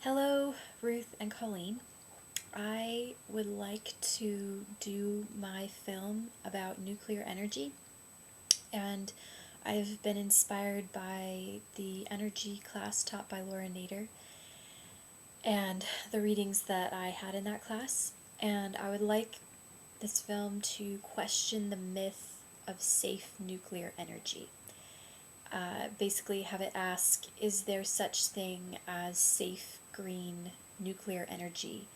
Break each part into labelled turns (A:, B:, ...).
A: Hello, Ruth and Colleen. I would like to do my film about nuclear energy, and I've been inspired by the energy class taught by Laura Nader and the readings that I had in that class. And I would like this film to question the myth of safe nuclear energy. Basically, have it ask, is there such thing as safe green nuclear energy?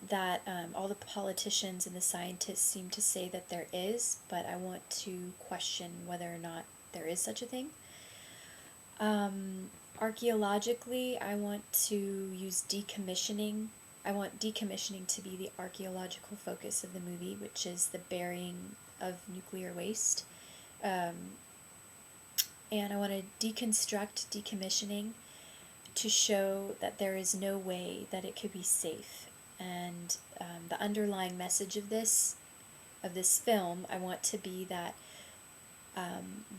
A: That all the politicians and the scientists seem to say that there is, but I want to question whether or not there is such a thing. Archaeologically, I want to use decommissioning. I want decommissioning to be the archaeological focus of the movie, which is the burying of nuclear waste. And I want to deconstruct decommissioning to show that there is no way that it could be safe. And the underlying message of this film, I want to be that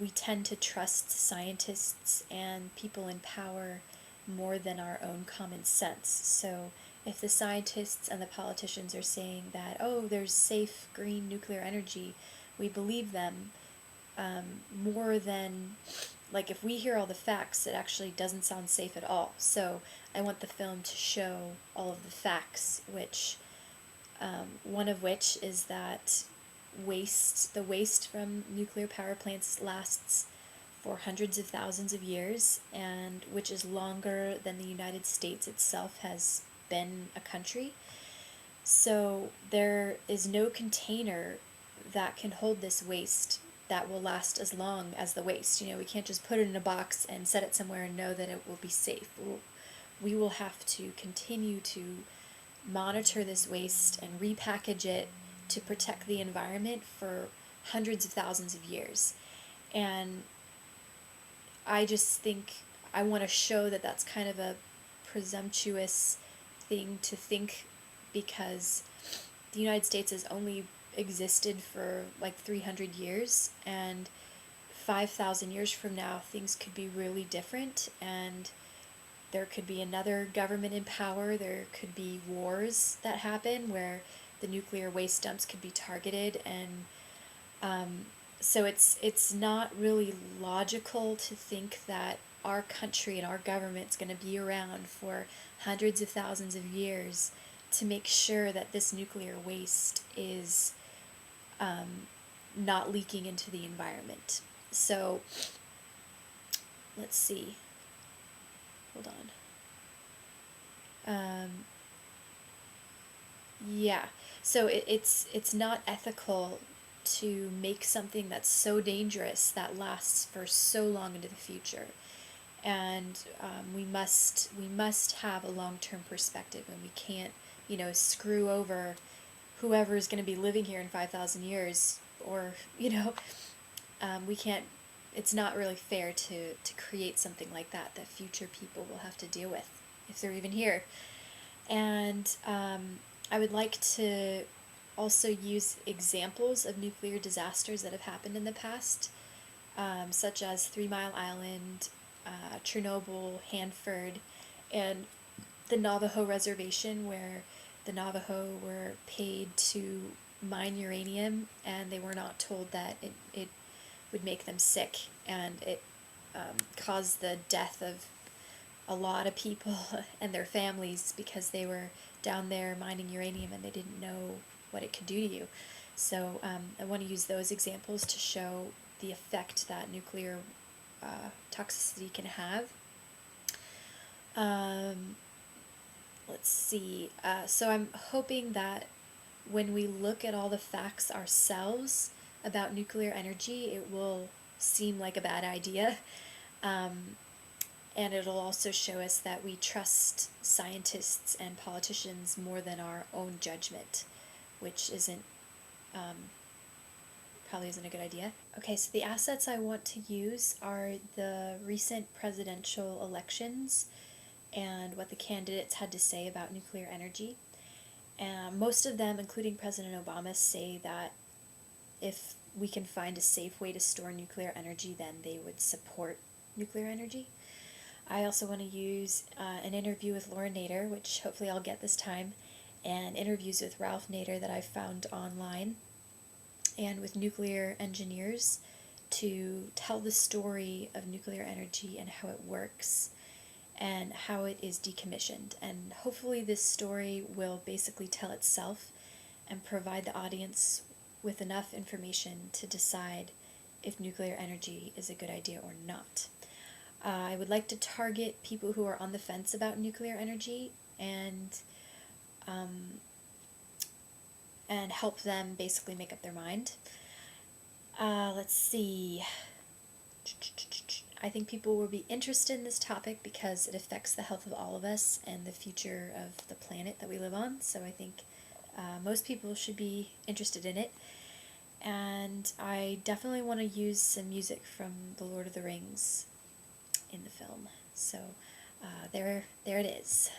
A: we tend to trust scientists and people in power more than our own common sense. So if the scientists and the politicians are saying that, oh, there's safe green nuclear energy, we believe them more than, like, if we hear all the facts, it actually doesn't sound safe at all. So I want the film to show all of the facts, which one of which is that the waste from nuclear power plants lasts for hundreds of thousands of years, and which is longer than the United States itself has been a country. So there is no container that can hold this waste that will last as long as the waste. We can't just put it in a box and set it somewhere and know that it will be safe. We will have to continue to monitor this waste and repackage it to protect the environment for hundreds of thousands of years. And I just think I want to show that that's kind of a presumptuous thing to think, because the United States has only existed for like 300 years, and 5,000 years from now things could be really different, and there could be another government in power. There could be wars that happen where the nuclear waste dumps could be targeted, and so it's not really logical to think that our country and our government's going to be around for hundreds of thousands of years to make sure that this nuclear waste is not leaking into the environment. So let's see. Hold on. Yeah. So it's not ethical to make something that's so dangerous that lasts for so long into the future, and we must have a long-term perspective, and we can't screw over whoever's going to be living here in 5,000 years, or we can't. It's not really fair to create something like that future people will have to deal with if they're even here. And I would like to also use examples of nuclear disasters that have happened in the past, such as 3 Mile Island, Chernobyl, Hanford, and the Navajo Reservation, where the Navajo were paid to mine uranium, and they were not told that it would make them sick, and it caused the death of a lot of people and their families because they were down there mining uranium and they didn't know what it could do to you. So I want to use those examples to show the effect that nuclear toxicity can have. Let's see. So I'm hoping that when we look at all the facts ourselves about nuclear energy, it will seem like a bad idea. And it'll also show us that we trust scientists and politicians more than our own judgment, which probably isn't a good idea. Okay, so the assets I want to use are the recent presidential elections and what the candidates had to say about nuclear energy. Most of them, including President Obama, say that if we can find a safe way to store nuclear energy, then they would support nuclear energy. I also want to use an interview with Laura Nader, which hopefully I'll get this time, and interviews with Ralph Nader that I've found online, and with nuclear engineers to tell the story of nuclear energy and how it works and how it is decommissioned. And hopefully, this story will basically tell itself and provide the audience with enough information to decide if nuclear energy is a good idea or not. I would like to target people who are on the fence about nuclear energy and help them basically make up their mind. Let's see. I think people will be interested in this topic because it affects the health of all of us and the future of the planet that we live on. So I think most people should be interested in it. And I definitely want to use some music from The Lord of the Rings in the film. So there it is.